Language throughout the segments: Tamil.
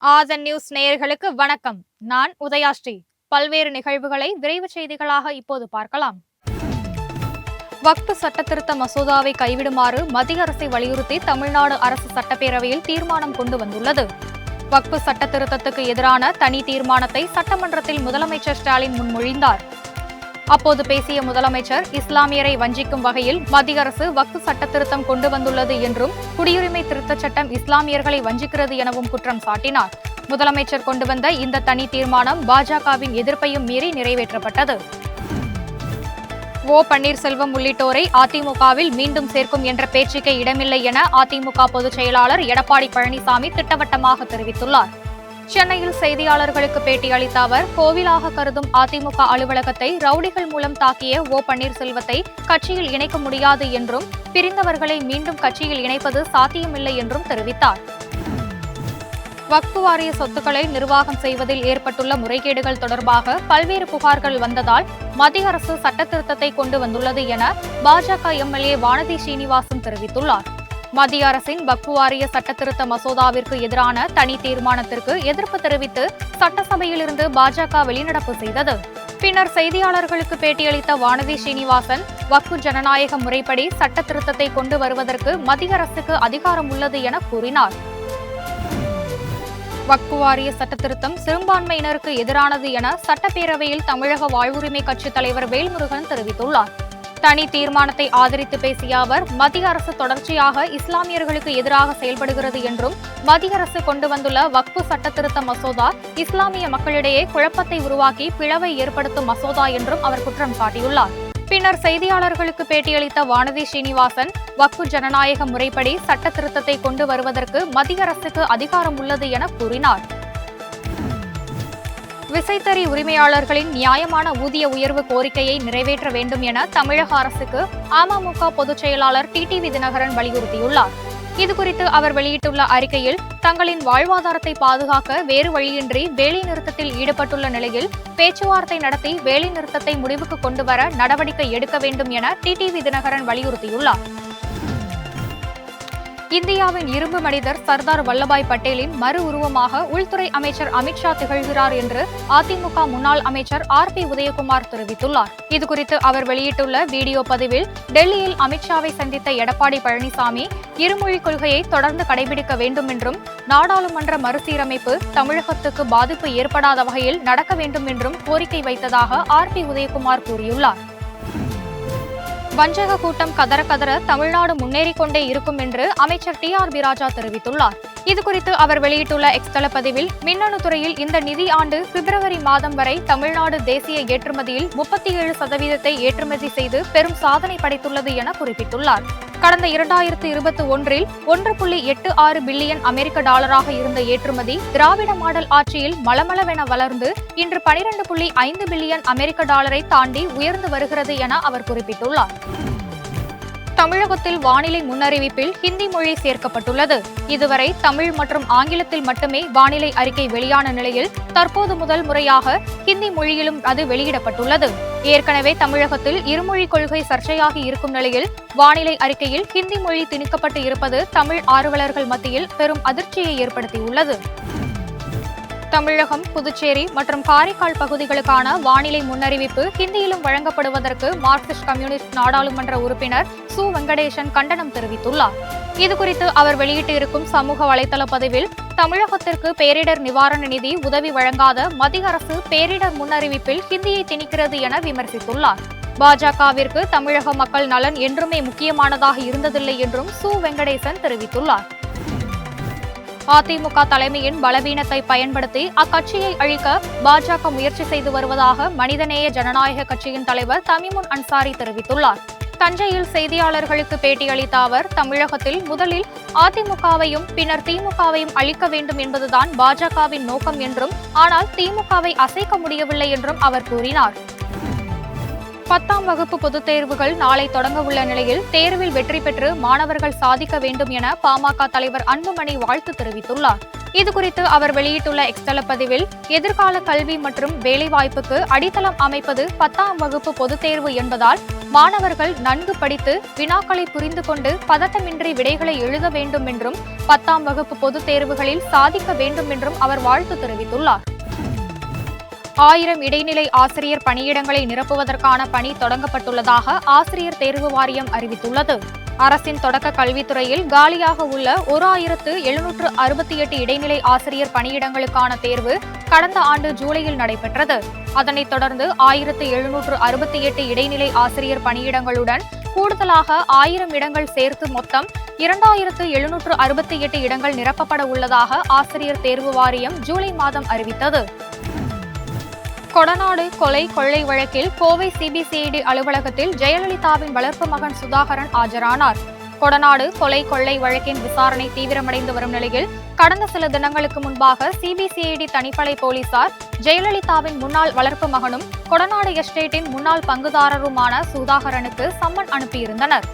ஆதன் நியூஸ் நேயர்களுக்கு வணக்கம். நான் உதயாஸ்ரீ. பல்வேறு நிகழ்வுகளை விரைவு செய்திகளாக இப்போது பார்க்கலாம். வக்ஃப் சட்டத்திருத்த மசோதாவை கைவிடுமாறு மத்திய அரசை வலியுறுத்தி தமிழ்நாடு அரசு சட்டப்பேரவையில் தீர்மானம் கொண்டு வந்துள்ளது. வக்ஃப் சட்டத்திருத்தத்துக்கு எதிரான தனி தீர்மானத்தை சட்டமன்றத்தில் முதலமைச்சர் ஸ்டாலின் முன்மொழிந்தார். அப்போது பேசிய முதலமைச்சர், இஸ்லாமியரை வஞ்சிக்கும் வகையில் மத்திய அரசு வக்ஃப் சட்டத்திருத்தம் கொண்டு வந்துள்ளது என்றும், குடியுரிமை திருத்தச் சட்டம் இஸ்லாமியர்களை வஞ்சிக்கிறது எனவும் குற்றம் சாட்டினார். முதலமைச்சர் கொண்டு வந்த இந்த தனி தீர்மானம் பாஜகவின் எதிர்ப்பையும் மீறி நிறைவேற்றப்பட்டது. ஓ பன்னீர்செல்வம் உள்ளிட்டோரை அதிமுகவில் மீண்டும் சேர்க்கும் என்ற பேச்சுக்கே இடமில்லை என அதிமுக பொதுச் செயலாளர் எடப்பாடி பழனிசாமி திட்டவட்டமாக தெரிவித்துள்ளார். சென்னையில் செய்தியாளர்களுக்கு பேட்டியளித்த அவர், கோவிலாக கருதும் அதிமுக அலுவலகத்தை ரவுடிகள் மூலம் தாக்கிய ஓ பன்னீர்செல்வத்தை கட்சியில் இணைக்க முடியாது என்றும், பிரிந்தவர்களை மீண்டும் கட்சியில் இணைப்பது சாத்தியமில்லை என்றும் தெரிவித்தார். வக்ஃப் வாரிய சொத்துக்களை நிர்வாகம் செய்வதில் ஏற்பட்டுள்ள முறைகேடுகள் தொடர்பாக பல்வேறு புகார்கள் வந்ததால் மத்திய அரசு சட்டத்திருத்தத்தை கொண்டு வந்துள்ளது என பாஜக எம்எல்ஏ வானதி ஸ்ரீனிவாசன் தெரிவித்துள்ளார். மத்திய அரசின் வக்ஃப் வாரிய சட்டத்திருத்த மசோதாவிற்கு எதிரான தனி தீர்மானத்திற்கு எதிர்ப்பு தெரிவித்து சட்டசபையிலிருந்து பாஜக வெளிநடப்பு செய்தது. பின்னர் செய்தியாளர்களுக்கு பேட்டியளித்த வானதி ஸ்ரீனிவாசன், வக்ஃப் ஜனநாயக முறைப்படி சட்டத்திருத்தத்தை கொண்டு வருவதற்கு மத்திய அரசுக்கு அதிகாரம் உள்ளது என கூறினார். வக்ஃப் வாரிய சட்டத்திருத்தம் சிறுபான்மையினருக்கு எதிரானது என சட்டப்பேரவையில் தமிழக வாழ்வுரிமை கட்சித் தலைவர் வேல்முருகன் தெரிவித்துள்ளார். தனி தீர்மானத்தை ஆதரித்து பேசிய அவர், மத்திய அரசு தொடர்ச்சியாக இஸ்லாமியர்களுக்கு எதிராக செயல்படுகிறது என்றும், மத்திய அரசு கொண்டு வந்துள்ள வக்ஃப் சட்டத்திருத்த மசோதா இஸ்லாமிய மக்களிடையே குழப்பத்தை உருவாக்கி பிளவை ஏற்படுத்தும் மசோதா என்றும் அவர் குற்றம் சாட்டியுள்ளார். பின்னர் செய்தியாளர்களுக்கு பேட்டியளித்த வானதி ஸ்ரீனிவாசன், வக்ஃப் ஜனநாயக முறைப்படி சட்டத்திருத்தத்தை கொண்டு வருவதற்கு மத்திய அரசுக்கு அதிகாரம் உள்ளது என கூறினார். விசைத்தறி உரிமையாளர்களின் நியாயமான ஊதிய உயர்வு கோரிக்கையை நிறைவேற்ற வேண்டும் என தமிழக அரசுக்கு அமமுக பொதுச் செயலாளர் டிடிவி தினகரன் வலியுறுத்தியுள்ளார். இதுகுறித்து அவர் வெளியிட்டுள்ள அறிக்கையில், தங்களின் வாழ்வாதாரத்தை பாதுகாக்க வேறு வழியின்றி வேலைநிறுத்தத்தில் ஈடுபட்டுள்ள நிலையில் பேச்சுவார்த்தை நடத்தி வேலைநிறுத்தத்தை முடிவுக்கு கொண்டுவர நடவடிக்கை எடுக்க வேண்டும் என டிடிவி தினகரன் வலியுறுத்தியுள்ளார். இந்தியாவின் இரும்பு மனிதர் சர்தார் வல்லபாய் பட்டேலின் மறு உருவமாக உள்துறை அமைச்சர் அமித்ஷா திகழ்கிறார் என்று அதிமுக முன்னாள் அமைச்சர் RP உதயகுமார் தெரிவித்துள்ளார். இதுகுறித்து அவர் வெளியிட்டுள்ள வீடியோ பதிவில், டெல்லியில் அமித்ஷாவை சந்தித்த எடப்பாடி பழனிசாமி, இருமொழிக் கொள்கையை தொடர்ந்து கடைபிடிக்க வேண்டும் என்றும், நாடாளுமன்ற மறுசீரமைப்பு தமிழகத்துக்கு பாதிப்பு ஏற்படாத வகையில் நடக்க வேண்டும் என்றும் கோரிக்கை வைத்ததாக RP உதயகுமார் கூறியுள்ளார். வஞ்சக கூட்டம் கதற கதற தமிழ்நாடு முன்னேறிக் கொண்டே இருக்கும் என்று அமைச்சர் TRB ராஜா தெரிவித்துள்ளார். இதுகுறித்து அவர் வெளியிட்டுள்ள எக்ஸ் தள பதிவில், மின்னணு துறையில் இந்த நிதி ஆண்டு பிப்ரவரி மாதம் வரை தமிழ்நாடு தேசிய ஏற்றுமதியில் 37% ஏற்றுமதி செய்து பெரும் சாதனை படைத்துள்ளது என குறிப்பிட்டுள்ளார். கடந்த 2021 $1.86 பில்லியன் அமெரிக்க டாலராக இருந்த ஏற்றுமதி திராவிட மாடல் ஆட்சியில் மளமளவென வளர்ந்து இன்று 12.5 பில்லியன் அமெரிக்க டாலரை தாண்டி உயர்ந்து வருகிறது என அவர் குறிப்பிட்டுள்ளார். தமிழகத்தில் வானிலை முன்னறிவிப்பில் ஹிந்தி மொழி சேர்க்கப்பட்டுள்ளது. இதுவரை தமிழ் மற்றும் ஆங்கிலத்தில் மட்டுமே வானிலை அறிக்கை வெளியான நிலையில் தற்போது முதல் முறையாக ஹிந்தி மொழியிலும் அது வெளியிடப்பட்டுள்ளது. ஏற்கனவே தமிழகத்தில் இருமொழி கொள்கை சர்ச்சையாகி இருக்கும் நிலையில் வானிலை அறிக்கையில் ஹிந்தி மொழி திணிக்கப்பட்டு இருப்பது தமிழ் ஆர்வலர்கள் மத்தியில் பெரும் அதிர்ச்சியை ஏற்படுத்தியுள்ளது. தமிழகம், புதுச்சேரி மற்றும் காரைக்கால் பகுதிகளுக்கான வானிலை முன்னறிவிப்பு ஹிந்தியிலும் வழங்கப்படுவதற்கு மார்க்சிஸ்ட் கம்யூனிஸ்ட் நாடாளுமன்ற உறுப்பினர் சு வெங்கடேசன் கண்டனம் தெரிவித்துள்ளார். இதுகுறித்து அவர் வெளியிட்டிருக்கும் சமூக வலைதள பதிவில், தமிழகத்திற்கு பேரிடர் நிவாரண நிதி உதவி வழங்காத மத்திய அரசு பேரிடர் முன்னறிவிப்பில் ஹிந்தியை திணிக்கிறது என விமர்சித்துள்ளார். பாஜகவிற்கு தமிழக மக்கள் நலன் என்றுமே முக்கியமானதாக இருந்ததில்லை என்றும் சு வெங்கடேசன் தெரிவித்துள்ளார். அதிமுக தலைமையின் பலவீனத்தை பயன்படுத்தி அக்கட்சியை அழிக்க பாஜக முயற்சி செய்து வருவதாக மனிதநேய ஜனநாயக கட்சியின் தலைவர் தமிமுன் அன்சாரி தெரிவித்துள்ளார். தஞ்சையில் செய்தியாளர்களுக்கு பேட்டியளித்த அவர், தமிழகத்தில் முதலில் அதிமுகவையும் பின்னர் திமுகவையும் அழிக்க வேண்டும் என்பதுதான் பாஜகவின் நோக்கம் என்றும், ஆனால் திமுகவை அசைக்க முடியவில்லை என்றும் அவர் கூறினார். 10ஆம் வகுப்பு பொதுத் தேர்வுகள் நாளை தொடங்க உள்ள நிலையில் தேர்வில் வெற்றி பெற்று மாணவர்கள் சாதிக்க வேண்டும் என பாமக தலைவர் அன்புமணி வாழ்த்து தெரிவித்துள்ளார். இதுகுறித்து அவர் வெளியிட்டுள்ள எக்ஸ்தல பதிவில், எதிர்கால கல்வி மற்றும் வேலைவாய்ப்புக்கு அடித்தளம் அமைப்பது 10ஆம் வகுப்பு பொதுத் தேர்வு என்பதால் மாணவர்கள் நன்கு படித்து வினாக்களை புரிந்து கொண்டு பதட்டமின்றி விடைகளை எழுத வேண்டும் என்றும் 10ஆம் வகுப்பு பொதுத் தேர்வுகளில் சாதிக்க வேண்டும் என்றும் அவர் வாழ்த்து தெரிவித்துள்ளார். 1000 இடைநிலை ஆசிரியர் பணியிடங்களை நிரப்புவதற்கான பணி தொடங்கப்பட்டுள்ளதாக ஆசிரியர் தேர்வு வாரியம் அறிவித்துள்ளது. அரசின் தொடக்க கல்வித்துறையில் காலியாக உள்ள 1768 இடைநிலை ஆசிரியர் பணியிடங்களுக்கான தேர்வு கடந்த ஆண்டு ஜூலையில் நடைபெற்றது. அதனைத் தொடர்ந்து 1768 இடைநிலை ஆசிரியர் பணியிடங்களுடன் கூடுதலாக 1000 இடங்கள் சேர்த்து மொத்தம் 2768 இடங்கள் நிரப்பப்பட உள்ளதாக ஆசிரியர் தேர்வு வாரியம் ஜூலை மாதம் அறிவித்தது. கொடநாடு கொலை கொள்ளை வழக்கில் கோவை சிபிசிஐடி அலுவலகத்தில் ஜெயலலிதாவின் வளர்ப்பு மகன் சுதாகரன் ஆஜரானார். கொடநாடு கொலை கொள்ளை வழக்கின் விசாரணை தீவிரமடைந்து வரும் நிலையில் கடந்த சில தினங்களுக்கு முன்பாக சிபிசிஐடி தனிப்படை போலீசார் ஜெயலலிதாவின் முன்னாள் வளர்ப்பு மகனும் கொடநாடு எஸ்டேட்டின் முன்னாள் பங்குதாரருமான சுதாகரனுக்கு சம்மன் அனுப்பியிருந்தனர்.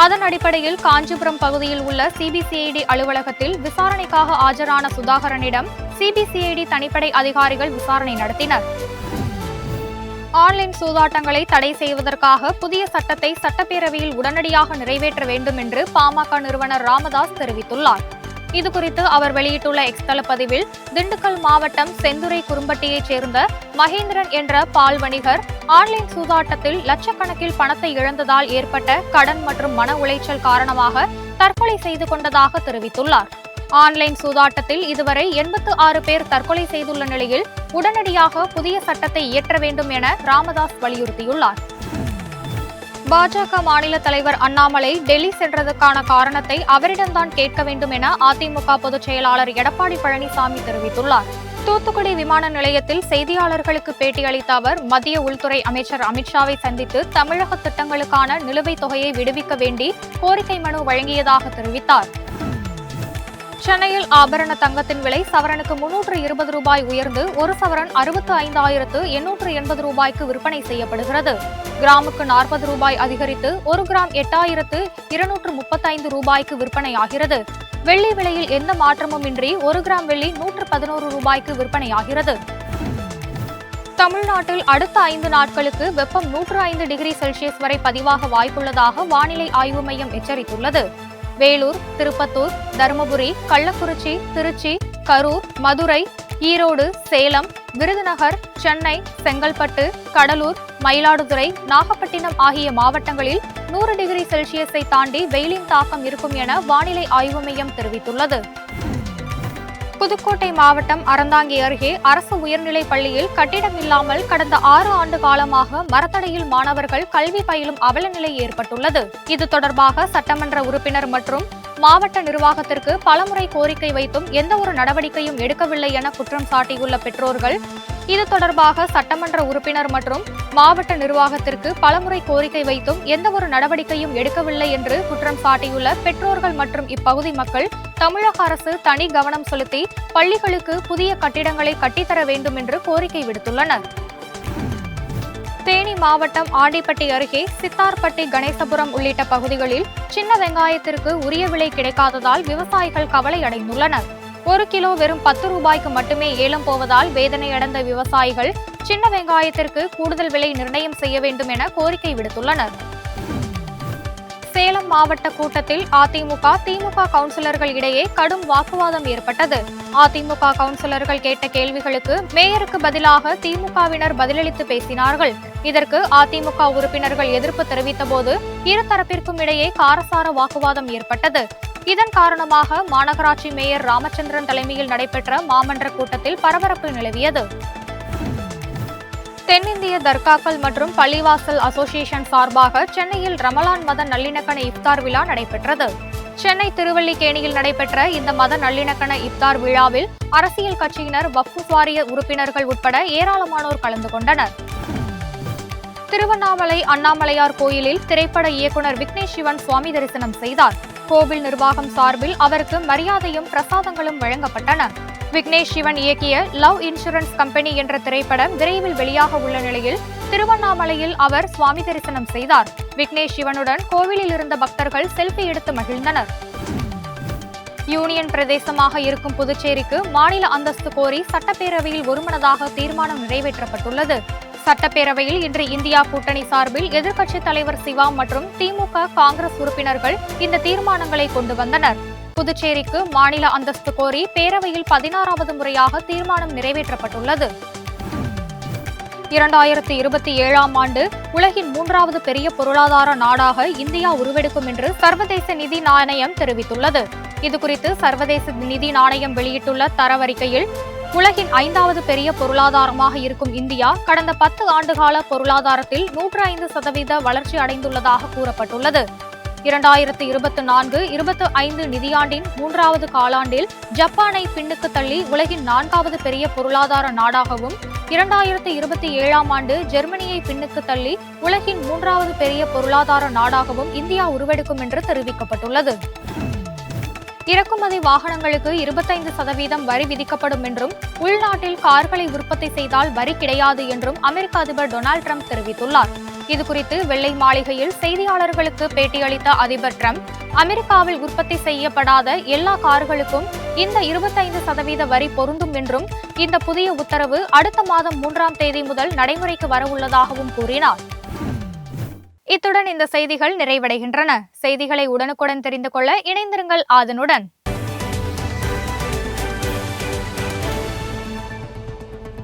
அதன் அடிப்படையில் காஞ்சிபுரம் பகுதியில் உள்ள சிபிசிஐடி அலுவலகத்தில் விசாரணைக்காக ஆஜரான சுதாகரனிடம் சிபிசிஐடி தனிப்படை அதிகாரிகள் விசாரணை நடத்தினர். ஆன்லைன் சூதாட்டங்களை தடை செய்வதற்காக புதிய சட்டத்தை சட்டப்பேரவையில் உடனடியாக நிறைவேற்ற வேண்டும் என்று பாமக நிறுவனர் ராமதாஸ் தெரிவித்துள்ளார். இதுகுறித்து அவர் வெளியிட்டுள்ள எக்ஸ்தல பதிவில், திண்டுக்கல் மாவட்டம் செந்துறை குறும்பட்டியைச் சேர்ந்த மகேந்திரன் என்ற பால் வணிகர் ஆன்லைன் சூதாட்டத்தில் லட்சக்கணக்கில் பணத்தை இழந்ததால் ஏற்பட்ட கடன் மற்றும் மன உளைச்சல் காரணமாக தற்கொலை செய்து கொண்டதாக தெரிவித்துள்ளார். ஆன்லைன் சூதாட்டத்தில் இதுவரை 86 பேர் தற்கொலை செய்துள்ள நிலையில் உடனடியாக புதிய சட்டத்தை இயற்ற வேண்டும் என ராமதாஸ் வலியுறுத்தியுள்ளார். பாஜக மாநில தலைவர் அண்ணாமலை டெல்லி சென்றதற்கான காரணத்தை அவரிடம்தான் கேட்க வேண்டும் என அதிமுக பொதுச் செயலாளர் எடப்பாடி பழனிசாமி தெரிவித்துள்ளார். தூத்துக்குடி விமான நிலையத்தில் செய்தியாளர்களுக்கு பேட்டியளித்த அவர், மத்திய உள்துறை அமைச்சர் அமித்ஷாவை சந்தித்து தமிழக திட்டங்களுக்கான நிலுவைத் தொகையை விடுவிக்க வேண்டி கோரிக்கை மனு வழங்கியதாக தெரிவித்தார். சென்னையில் ஆபரண தங்கத்தின் விலை சவரனுக்கு 320 ரூபாய் உயர்ந்து ஒரு சவரன் 65,880 ரூபாய்க்கு விற்பனை செய்யப்படுகிறது. கிராமுக்கு 40 ரூபாய் அதிகரித்து ஒரு கிராம் 8,235 ரூபாய்க்கு விற்பனையாகிறது. வெள்ளி விலையில் எந்த மாற்றமும் இன்றி ஒரு கிராம் வெள்ளி 111 ரூபாய்க்கு விற்பனையாகிறது. தமிழ்நாட்டில் அடுத்த 5 நாட்களுக்கு வெப்பம் 105 டிகிரி செல்சியஸ் வரை பதிவாக வாய்ப்புள்ளதாக வானிலை ஆய்வு மையம் எச்சரித்துள்ளது. வேலூர், திருப்பத்தூர், தருமபுரி, கள்ளக்குறிச்சி, திருச்சி, கரூர், மதுரை, ஈரோடு, சேலம், விருதுநகர், சென்னை, செங்கல்பட்டு, கடலூர், மயிலாடுதுறை, நாகப்பட்டினம் ஆகிய மாவட்டங்களில் 100 டிகிரி செல்சியஸை தாண்டி வெயிலின் தாக்கம் இருக்கும் என வானிலை ஆய்வு மையம் தெரிவித்துள்ளது. புதுக்கோட்டை மாவட்டம் அறந்தாங்கி அருகே அரசு உயர்நிலைப் பள்ளியில் கட்டிடம் இல்லாமல் கடந்த 6 ஆண்டு காலமாக மரத்தடியில் மாணவர்கள் கல்வி பயிலும் அவலநிலை ஏற்பட்டுள்ளது. இது தொடர்பாக சட்டமன்ற உறுப்பினர் மற்றும் மாவட்ட நிர்வாகத்திற்கு பலமுறை கோரிக்கை வைத்தும் எந்த ஒரு நடவடிக்கையும் எடுக்கவில்லை என குற்றம் சாட்டியுள்ள பெற்றோர்கள், இது தொடர்பாக சட்டமன்ற உறுப்பினர் மற்றும் மாவட்ட நிர்வாகத்திற்கு பலமுறை கோரிக்கை வைத்தும் எந்த ஒரு நடவடிக்கையும் எடுக்கவில்லை என்று குற்றம் சாட்டியுள்ள பெற்றோர்கள் மற்றும் இப்பகுதி மக்கள் தமிழக அரசு தனி கவனம் செலுத்தி பள்ளிகளுக்கு புதிய கட்டிடங்களை கட்டித்தர வேண்டும் என்று கோரிக்கை விடுத்துள்ளனர். தேனி மாவட்டம் ஆண்டிப்பட்டி அருகே சித்தார்பட்டி, கணேசபுரம் உள்ளிட்ட பகுதிகளில் சின்ன வெங்காயத்திற்கு உரிய விலை கிடைக்காததால் விவசாயிகள் கவலை அடைந்துள்ளனர். 1 கிலோ வெறும் 10 ரூபாய்க்கு மட்டுமே ஏலம் போவதால் வேதனையடைந்த விவசாயிகள் சின்ன வெங்காயத்திற்கு கூடுதல் விலை நிர்ணயம் செய்ய வேண்டும் என கோரிக்கை விடுத்துள்ளனர். சேலம் மாவட்ட கூட்டத்தில் அதிமுக, திமுக கவுன்சிலர்கள் இடையே கடும் வாக்குவாதம் ஏற்பட்டது. அதிமுக கவுன்சிலர்கள் கேட்ட கேள்விகளுக்கு மேயருக்கு பதிலாக திமுகவினர் பதிலளித்து பேசினார்கள். இதற்கு அதிமுக உறுப்பினர்கள் எதிர்ப்பு தெரிவித்த போது இருதரப்பிற்கும் இடையே காரசார வாக்குவாதம் ஏற்பட்டது. இதன் காரணமாக மாநகராட்சி மேயர் ராமச்சந்திரன் தலைமையில் நடைபெற்ற மாமன்ற கூட்டத்தில் பரபரப்பு நிலவியது. தென்னிந்திய தர்காக்கள் மற்றும் பள்ளிவாசல் அசோசியேஷன் சார்பாக சென்னையில் ரமலான் மத நல்லிணக்கண இஃப்தார் விழா நடைபெற்றது. சென்னை திருவல்லிக்கேணியில் நடைபெற்ற இந்த மத நல்லிணக்கண இஃப்தார் விழாவில் அரசியல் கட்சியினர், வக்ஃப் வாரிய உறுப்பினர்கள் உட்பட ஏராளமானோர் கலந்து கொண்டனர். திருவண்ணாமலை அண்ணாமலையார் கோயிலில் திரைப்பட இயக்குனர் விக்னேஷ் சிவன் சுவாமி தரிசனம் செய்தார். கோவில் நிர்வாகம் சார்பில் அவருக்கு மரியாதையும் பிரசாதங்களும் வழங்கப்பட்டன. விக்னேஷ் சிவன் இயக்கிய லவ் இன்சூரன்ஸ் கம்பெனி என்ற திரைப்படம் விரைவில் வெளியாக உள்ள நிலையில் திருவண்ணாமலையில் அவர் சுவாமி தரிசனம் செய்தார். விக்னேஷ் சிவனுடன் கோவிலில் இருந்த பக்தர்கள் செல்ஃபி எடுத்து மகிழ்ந்தனர். யூனியன் பிரதேசமாக இருக்கும் புதுச்சேரிக்கு மாநில அந்தஸ்து கோரி சட்டப்பேரவையில் ஒருமனதாக தீர்மானம் நிறைவேற்றப்பட்டுள்ளது. சட்டப்பேரவையில் இன்று இந்தியா கூட்டணி சார்பில் எதிர்க்கட்சித் தலைவர் சிவா மற்றும் திமுக, காங்கிரஸ் உறுப்பினர்கள் இந்த தீர்மானங்களை கொண்டு வந்தனர். புதுச்சேரிக்கு மாநில அந்தஸ்து கோரி பேரவையில் 16வது முறையாக தீர்மானம் நிறைவேற்றப்பட்டுள்ளது. 2027ஆம் ஆண்டு உலகின் 3வது பெரிய பொருளாதார நாடாக இந்தியா உருவெடுக்கும் என்று சர்வதேச நிதி நாணயம் தெரிவித்துள்ளது. இதுகுறித்து சர்வதேச நிதி நாணயம் வெளியிட்டுள்ள தரவறிக்கையில் உலகின் 5வது பெரிய பொருளாதாரமாக இருக்கும் இந்தியா கடந்த 10 ஆண்டுகால பொருளாதாரத்தில் 105% வளர்ச்சி அடைந்துள்ளதாக கூறப்பட்டுள்ளது. 2024-25 நிதியாண்டின் 3வது காலாண்டில் ஜப்பானை பின்னுக்கு தள்ளி உலகின் 4வது பெரிய பொருளாதார நாடாகவும், 2027ஆம் ஆண்டு ஜெர்மனியை பின்னுக்கு தள்ளி உலகின் 3வது பெரிய பொருளாதார நாடாகவும் இந்தியா உருவெடுக்கும் என்று தெரிவிக்கப்பட்டுள்ளது. இறக்குமதி வாகனங்களுக்கு 25% வரி விதிக்கப்படும் என்றும், உள்நாட்டில் கார்களை உற்பத்தி செய்தால் வரி கிடையாது என்றும் அமெரிக்க அதிபர் டொனால்டு டிரம்ப் தெரிவித்துள்ளார். இதுகுறித்து வெள்ளை மாளிகையில் செய்தியாளர்களுக்கு பேட்டியளித்த அதிபர் டிரம்ப், அமெரிக்காவில் உற்பத்தி செய்யப்படாத எல்லா கார்களுக்கும் இந்த 25% வரி பொருந்தும் என்றும், இந்த புதிய உத்தரவு அடுத்த மாதம் 3ஆம் தேதி முதல் நடைமுறைக்கு வரவுள்ளதாகவும் கூறினார். இத்துடன் இந்த செய்திகள் நிறைவடைகின்றன. செய்திகளை உடனுக்குடன் தெரிந்து கொள்ள இணைந்திருங்கள் ஆதனுடன்.